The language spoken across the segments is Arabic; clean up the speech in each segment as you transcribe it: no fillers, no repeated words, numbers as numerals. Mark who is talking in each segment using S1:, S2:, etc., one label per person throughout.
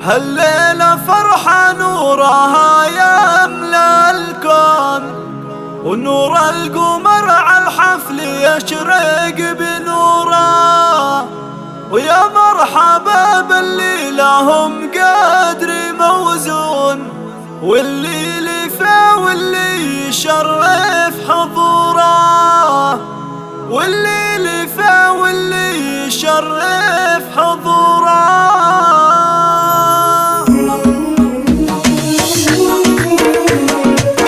S1: هالليلة فرحة نورها يملأ الكون، ونور القمر على الحفل يشرق بنوره، ويا مرحبا باللي لهم قدر موزون، واللي لفا واللي يشرف حضوره، واللي لفا واللي يشرف حضوره.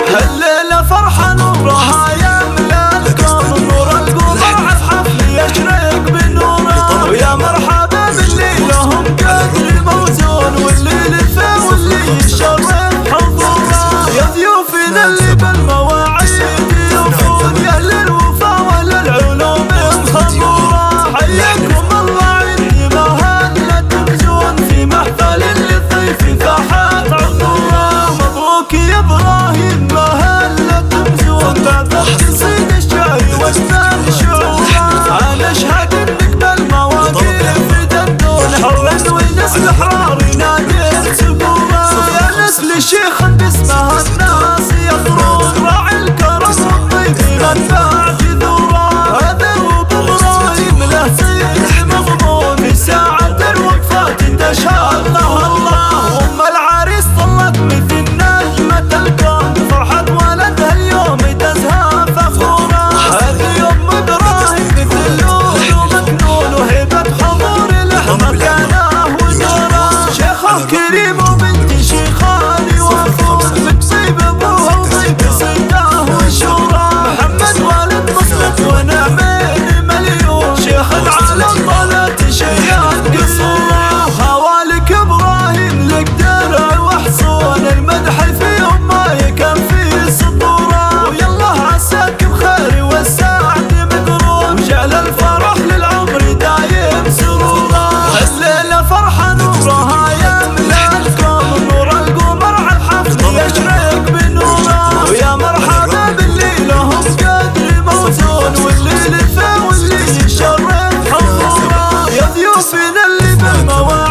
S1: هالليلة فرحة نورها يملأ الكون، نور القمر على الحفل يشرق بنوره، ويا مرحبا باللي لهم قدر موزون، واللي لفا واللي يشرف حضوره. يا ضيوفنا اللي بالمواعيد يوفون، يا للوفا وللعلوم مخبوره، حياكم الله عندي مهنا تمزون، في محفل للضيف فاحت عطوره. مبروك يا ابراهيم مهنا تمزون، بعد قصيد الشعر واسنان شعوره، انا اشهد انك بالمواقف تندون، حر ونسل احرار ينادي سبوره. يا نسل شيخ باسمها الناس يطرون، راعي الكرم والطيب منبع جذوره، هذا وبابراهيم له سيد مضمون، في ساعة الوقفة تشهد له الله. ام العريس طلت مثل نجمة الكون، فرحة ولدها اليوم تزهى فخورة، هذا يوم ابراهيم مثل لولو مكنون، وهبة حضور له مكانه ودوره. شيخه كريم وبنت شيخان يوفون، بتصيب ابوها وضيف سده وشوره، محمد والد مصطفى ونعمين مليون، شيخ العالم طلت شياد قصوره. هوالك ابراهيم لك درع وحصون، المدح فيهم ما يكفي سطوره، ويالله عساك بخير والسعد مقرون، وجعل الفرح للعمر دايم سروره. الليلة فرحة نورها يملأ الكون، نور القمر على الحفل يشرق بنوره، ويا مرحبا باللي لهم قدر موزون، واللي لفا واللي يشرف حضوره. يا ضيوفنا اللي بالمواعيد